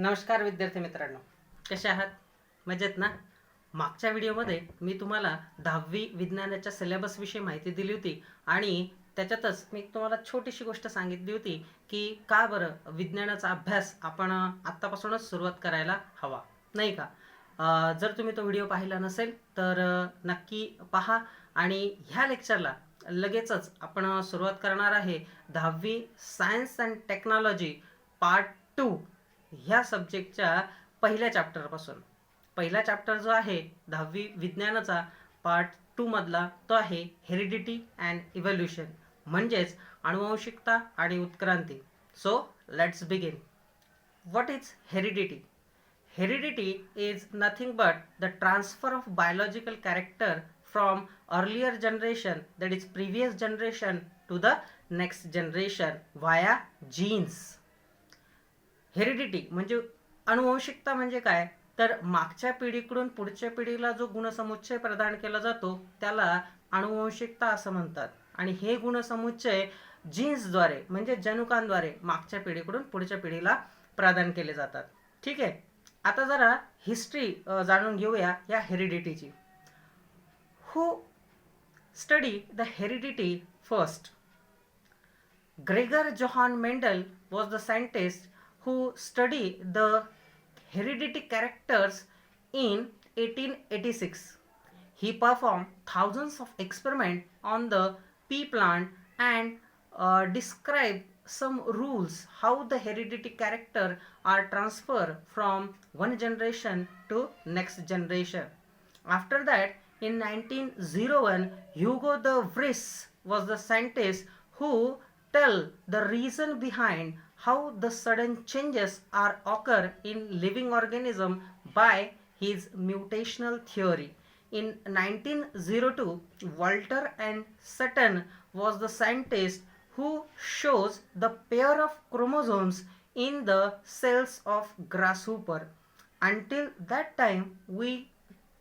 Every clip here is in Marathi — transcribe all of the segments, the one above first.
नमस्कार विद्यार्थी मित्रांनो, कसे आहात? मजेत ना? मागच्या व्हिडिओमध्ये मी तुम्हाला 10वी विज्ञानाच्या सिलेबसविषयी माहिती दिली होती आणि त्याच्यातच मी तुम्हाला छोटीशी गोष्ट सांगितली होती की का बरं विज्ञानाचा अभ्यास आपण आत्तापासूनच सुरुवात करायला हवा, नाही का? जर तुम्ही तो व्हिडिओ पाहिला नसेल तर नक्की पहा आणि ह्या लेक्चरला लगेचच आपण सुरुवात करणार आहे 10वी सायन्स अँड टेक्नॉलॉजी पार्ट 2 ह्या सब्जेक्टच्या पहिल्या चॅप्टरपासून. पहिला चॅप्टर जो आहे 10वी विज्ञानाचा पार्ट 2 मधला तो आहे हेरिडिटी अँड इव्होल्युशन, म्हणजेच अनुवंशिकता आणि उत्क्रांती. So let's begin. What is heredity? Heredity is nothing but the transfer of biological character from earlier generation, that is previous generation, to the next generation via genes. Heredity म्हणजे अनुवंशिकता म्हणजे काय, तर मागच्या पिढीकडून पुढच्या पिढीला जो गुणसमुच्चय प्रदान केला जातो त्याला अनुवंशिकता असं म्हणतात. आणि हे गुणसमुच्चय जीन्सद्वारे म्हणजे जनुकांद्वारे मागच्या पिढीकडून पुढच्या पिढीला प्रदान केले जातात. ठीक आहे, आता जरा हिस्ट्री जाणून घेऊया या हेरिडिटीची. Who study the heredity first? Gregor Johann Mendel was the scientist who studied the heredity characters in 1886. He performed thousands of experiments on the pea plant and described some rules how the heredity character are transferred from one generation to next generation. After that, in 1901, Hugo de Vries was the scientist who tell the reason behind how the sudden changes are occur in living organism by his mutational theory. In 1902, Walter and Sutton was the scientist who shows the pair of chromosomes in the cells of grasshopper. Until that time, we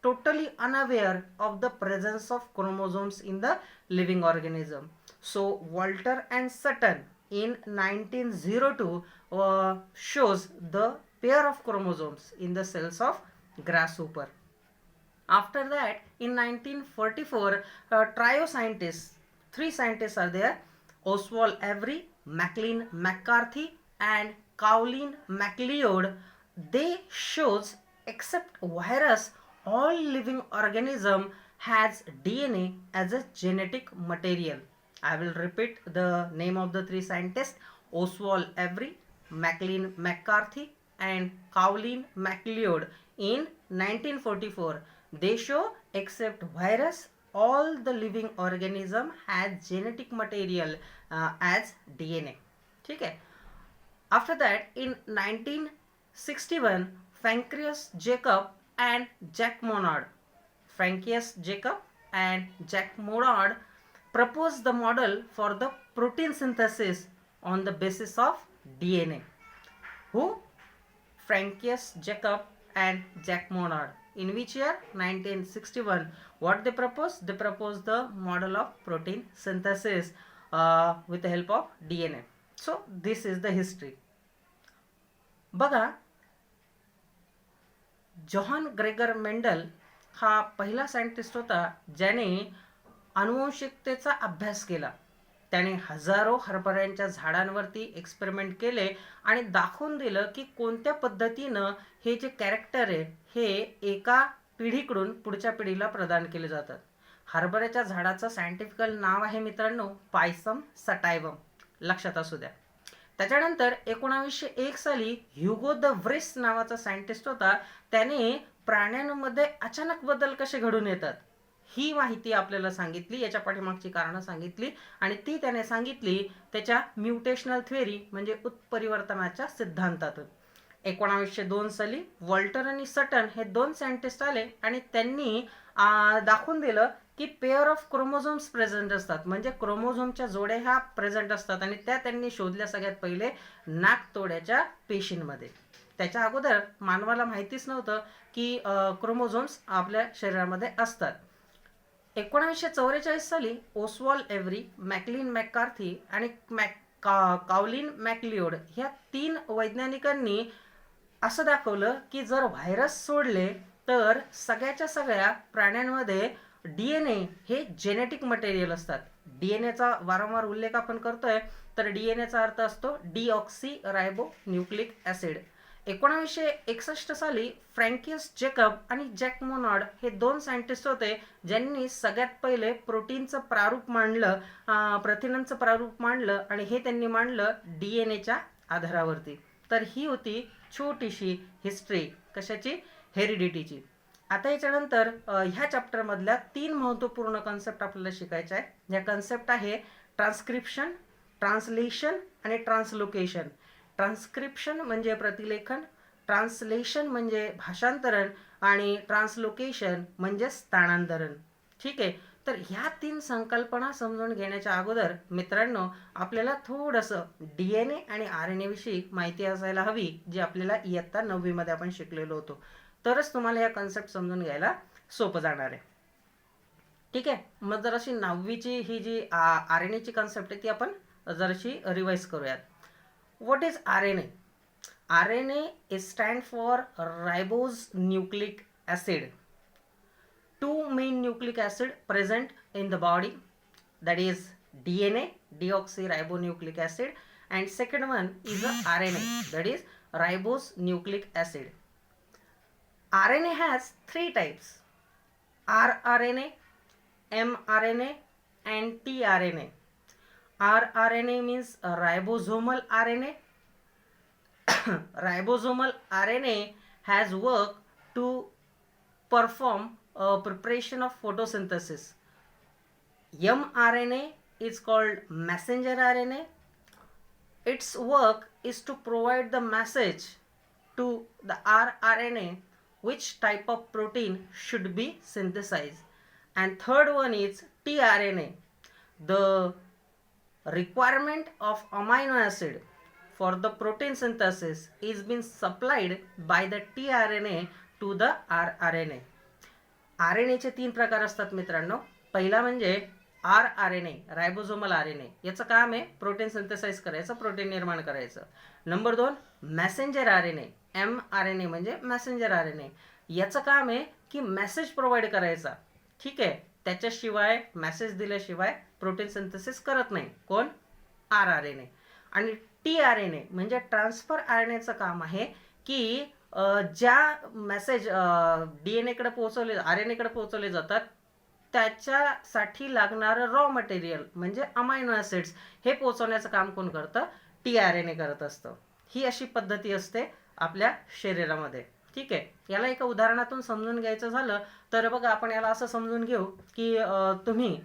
totally unaware of the presence of chromosomes in the living organism. So Walter and Sutton in 1902 shows the pair of chromosomes in the cells of grasshopper. After that, in 1944, trio scientists, three scientists are there: Oswald Avery, Maclean McCarthy, and Colin MacLeod. They shows except virus, all living organism has DNA as a genetic material. I will repeat the name of the three scientists: Oswald Avery, Maclean McCarthy, and Colin MacLeod. In 1944, they show except virus, all the living organism has genetic material as DNA. ठीक है. After that, in 1961, Francis Jacob and Jack Monod, Francis Jacob and Jack Monod proposed the model for the protein synthesis on the basis of DNA. Who? Francis Jacob and Jack Monod. In which year? 1961. What they proposed? They proposed the model of protein synthesis with the help of DNA. So this is the history. बघा, जोहान ग्रेगर मेंडल हा पहिला सायंटिस्ट होता ज्याने अनुवंशिकतेचा अभ्यास केला. त्याने हजारो हरभऱ्यांच्या झाडांवरती एक्सपेरिमेंट केले आणि दाखवून दिलं की कोणत्या पद्धतीनं हे जे कॅरेक्टर आहे हे एका पिढीकडून पुढच्या पिढीला प्रदान केले जातात. हरभऱ्याच्या झाडाचं सायंटिफिकल नाव आहे मित्रांनो पायसम सटायवम, लक्षात असू द्या. त्याच्यानंतर 1901 साली ह्युगो द व्रिस नावाचा सायंटिस्ट होता. त्याने प्राण्यांमध्ये अचानक बदल कसे घडून येतात ही माहिती आपल्याला सांगितली, याच्या पाठीमागची कारणं सांगितली आणि ती त्याने सांगितली त्याच्या म्युटेशनल थिअरी म्हणजे उत्परिवर्तनाच्या सिद्धांतातून. 1902 साली वॉल्टर आणि सटन हे दोन सायंटिस्ट आले आणि त्यांनी दाखवून दिलं की पेअर ऑफ क्रोमोझोम्स प्रेझेंट असतात, म्हणजे क्रोमोझोमच्या जोड्या ह्या प्रेझेंट असतात आणि त्या त्यांनी शोधल्या सगळ्यात पहिले नाकतोड्याच्या पेशींमध्ये. त्याच्या अगोदर मानवाला माहितीच नव्हतं की क्रोमोझोम्स आपल्या शरीरामध्ये असतात. 1944 साली ओस्वॉल्ड एव्हरी, मॅकलिन मॅककार्थी आणि कॉलिन मॅकलिओड ह्या तीन वैज्ञानिकांनी असं दाखवलं की जर व्हायरस सोडले तर सगळ्याच्या सगळ्या प्राण्यांमध्ये DNA हे जेनेटिक मटेरियल असतात. DNAचा वारंवार उल्लेख आपण करतोय, तर DNAचा अर्थ असतो डीऑक्सी रायबो न्यूक्लिक ॲसिड. 1961 साली फ्रँकियस जेकब आणि जॅक मोनॉड हे 2 सायंटिस्ट होते ज्यांनी सगळ्यात पहिले प्रोटीनचं प्रारूप मांडलं, प्रथिनांचं प्रारूप मांडलं, आणि हे त्यांनी मांडलं DNAच्या आधारावरती. तर ही होती छोटीशी हिस्ट्री कशाची, हेरिडिटीची. आता याच्यानंतर ह्या चॅप्टरमधल्या 3 महत्त्वपूर्ण कन्सेप्ट आपल्याला शिकायच्या आहे. ह्या कन्सेप्ट आहे ट्रान्स्क्रिप्शन, ट्रान्सलेशन आणि ट्रान्सलोकेशन. ट्रान्स्क्रिप्शन म्हणजे प्रतिलेखन, ट्रान्सलेशन म्हणजे भाषांतरण, आणि ट्रान्सलोकेशन म्हणजे स्थानांतरण. ठीक आहे. तर ह्या 3 संकल्पना समजून घेण्याच्या अगोदर मित्रांनो, आपल्याला थोडंसं DNA आणि RNA विषयी माहिती असायला हवी, जी आपल्याला इयत्ता 9वी मध्ये आपण शिकलेलो होतो. तरच तुम्हाला या कन्सेप्ट समजून घ्यायला सोपं जाणार आहे. ठीक आहे. मग जराशी 9वीची ही जी RNAची कन्सेप्ट आहे ती आपण जराशी रिवाइज करूयात. What is RNA? RNA is stand for ribose nucleic acid. 2 main nucleic acid present in the body, that is DNA, deoxyribonucleic acid, and second one is a RNA, that is ribose nucleic acid. RNA has 3 types: rRNA, mRNA, and tRNA. rRNA means ribosomal RNA. Ribosomal RNA has work to perform preparation of photosynthesis. mRNA is called messenger RNA. Its work is to provide the message to the rRNA which type of protein should be synthesized. And third one is tRNA. The requirement of amino acid for the protein synthesis is being supplied by the tRNA to the rRNA. RNA चे 3 प्रकार असतात मित्रांनो. पहिला म्हणजे rRNA, रायबोसोमल RNA. याचं काम आहे प्रोटीन सिंथेसाइज करायचं, प्रोटीन निर्माण करायचं. नंबर 2 मेसेंजर RNA, mRNA म्हणजे मेसेंजर RNA. याचं काम आहे की मेसेज प्रोव्हाइड करायचा. ठीक आहे. त्याच्याशिवाय मेसेज दिल्याशिवाय प्रोटीन सिंथेसिस करत नाही. कोण? rRNA. आणि tRNA म्हणजे ट्रान्सफर RNAचं काम आहे की ज्या मेसेज DNA कडे पोहोचवले, RNA कडे पोहोचवले जातात, त्याच्यासाठी लागणारं रॉ मटेरियल म्हणजे अमायनो ॲसिड्स हे पोहोचवण्याचं काम कोण करतं? tRNA करत असतं. ही अशी पद्धती असते आपल्या शरीरामध्ये. ठीक आहे. याला एका उदाहरणातून समजून घ्यायचं झालं तर बघा, आपण याला असं समजून घेऊ की तुम्ही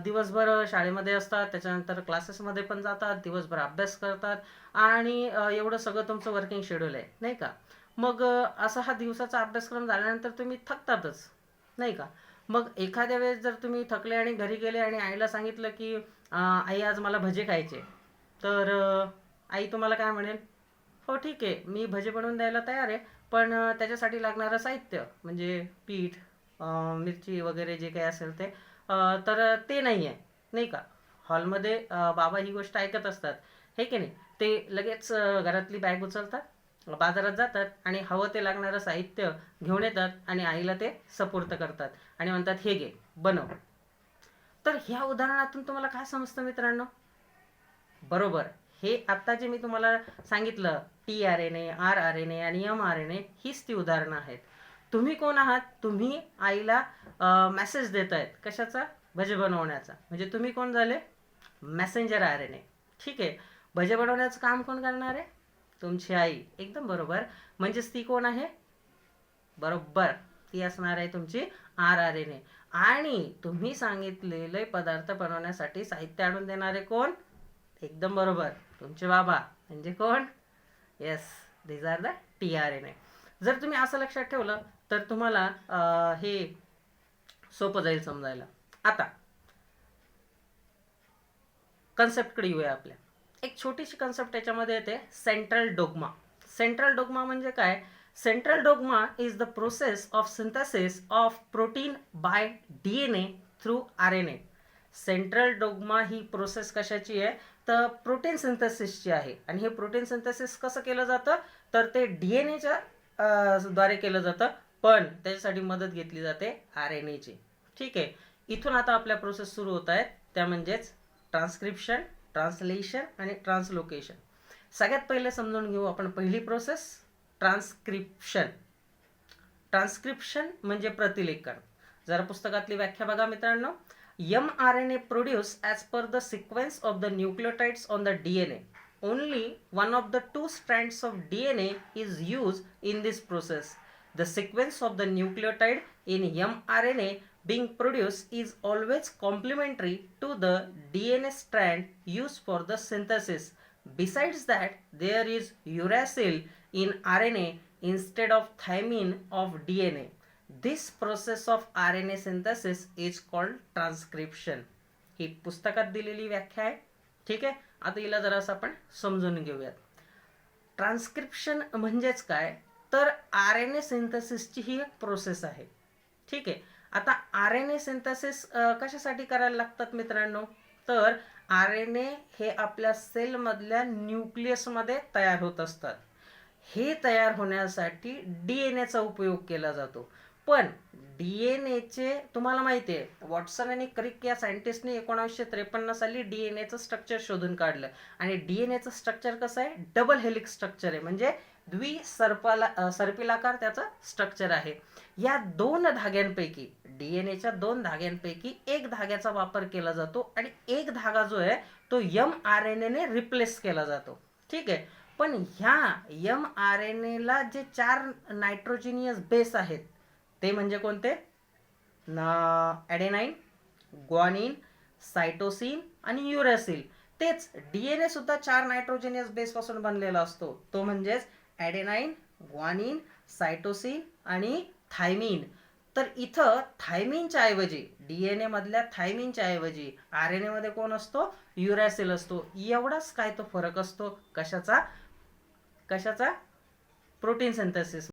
दिवसभर शाळेमध्ये असतात, त्याच्यानंतर क्लासेसमध्ये पण जातात, दिवसभर अभ्यास करतात, आणि एवढं सगळं तुमचं वर्किंग शेड्यूल आहे, नाही का? मग असा हा दिवसाचा अभ्यासक्रम झाल्यानंतर तुम्ही थकतातच, नाही का? मग एखाद्या वेळेस जर तुम्ही थकले आणि घरी गेले आणि आईला सांगितलं की आई आज मला भजे खायचे, तर आई तुम्हाला काय म्हणेल? हो ठीक आहे, मी भजे बनवून द्यायला तयार आहे, पण त्याच्यासाठी लागणारं साहित्य म्हणजे पीठ, मिरची वगैरे जे काही असेल ते, तर ते नाही आहे, नाही का? हॉलमध्ये बाबा ही गोष्ट ऐकत असतात, हे की नाही? ते लगेच घरातली बॅग उचलतात, बाजारात जातात आणि हवं ते लागणारं साहित्य घेऊन येतात आणि आईला ते सुपूर्द करतात आणि म्हणतात, हे घे, बनव. तर ह्या उदाहरणातून तुम्हाला काय समजतं मित्रांनो? बरोबर, हे आत्ता जे मी तुम्हाला सांगितलं, tRNA, rRNA आणि mRNA, हीच ती उदाहरणं आहेत. तुम्ही कोण आहात? तुम्ही आईला मेसेज देत आहेत. कशाचा? भजे बनवण्याचा. म्हणजे तुम्ही कोण झाले? Messenger RNA. ठीक आहे. भजे बनवण्याचं काम कोण करणार आहे? तुमची आई. एकदम बरोबर. म्हणजेच ती कोण आहे? बरोबर, ती असणार आहे तुमची rRNA. आणि तुम्ही सांगितलेले पदार्थ बनवण्यासाठी साहित्य आणून देणारे कोण? एकदम बरोबर, तुमचे बाबा. म्हणजे कोण? Yes, these are the tRNA. जर तुम्ही असं लक्षात ठेवलं तर तुम्हाला हे सोपं जाईल समजायला. आता कन्सेप्टकडे येऊया आपल्या. एक छोटीशी कन्सेप्ट याच्यामध्ये येते, सेंट्रल डोग्मा. सेंट्रल डोग्मा म्हणजे काय? Central dogma is the process of synthesis of protein bye DNA through RNA. Central dogma he process कशाची आहे? तर प्रोटीन सिंथेसिसची आहे. आणि हे प्रोटीन सिंथेसिस कसं केलं जातं? तर ते डीएनएच्या द्वारे केलं जातं, पण त्याच्यासाठी मदत घेतली जाते आरएनएची. ठीक आहे. इथून आता आपल्या प्रोसेस सुरू होत आहेत, त्या म्हणजेच ट्रान्सक्रिप्शन, ट्रान्सलेशन आणि ट्रान्सलोकेशन. सगळ्यात पहिले समजून घेऊ आपण पहिली प्रोसेस, ट्रान्सक्रिप्शन. ट्रान्सक्रिप्शन म्हणजे प्रतिलेखन. जरा पुस्तकातली व्याख्या बघा मित्रांनो. mRNA produce as per the sequence of the nucleotides on the DNA. Only one of the two strands of DNA is used in this process. The sequence of the nucleotide in mRNA being produced is always complementary to the DNA strand used for the synthesis. Besides that, there is uracil in RNA instead of thymine of DNA. This process of RNA synthesis is called transcription. ही पुस्तकात दिलेली व्याख्या आहे. ठीक आहे. आता हिला जरासं आपण समजून घेऊयात. ट्रान्सक्रिप्शन म्हणजेच काय, तर RNA सिंथेसिसची ही एक प्रोसेस आहे. ठीक आहे. आता RNA सिंथेसिस कशासाठी करायला लागतात मित्रांनो, तर RNA हे आपल्या सेलमधल्या न्यूक्लियसमध्ये तयार होत असतात. हे तयार होण्यासाठी डीएनएचा उपयोग केला जातो. पण डीएनएचे तुम्हाला माहिती आहे, वॉटसन आणि क्रिक या सायंटिस्टने 1953 साली डीएनएचं स्ट्रक्चर शोधून काढलं. आणि डीएनएचं स्ट्रक्चर कसं आहे, डबल हेलिक्स स्ट्रक्चर आहे, म्हणजे सर्पिलाकार त्याचं स्ट्रक्चर आहे. या दोन धाग्यांपैकी, डीएनएच्या दोन धाग्यांपैकी एक धाग्याचा वापर केला जातो आणि एक धागा जो आहे तो mRNA ने रिप्लेस केला जातो. ठीक आहे. पण ह्या mRNA जे 4 नायट्रोजिनियस बेस आहेत ते म्हणजे कोणते, ॲडेनाइन, ग्वानिन, सायटोसिन आणि युरॅसिल. तेच डीएनए सुद्धा 4 नायट्रोजिनियस बेस पासून बनलेला असतो, तो म्हणजेच ॲडेनाइन, ग्वानिन, सायटोसिन आणि थायमिन. तर इथं थायमिनच्या ऐवजी, डीएनए मधल्या थायमिनच्या ऐवजी आरएनए मध्ये कोण असतो, युरॅसिल असतो. एवढाच काय तो फरक असतो. कशाचा, प्रोटीन सिंथेसिस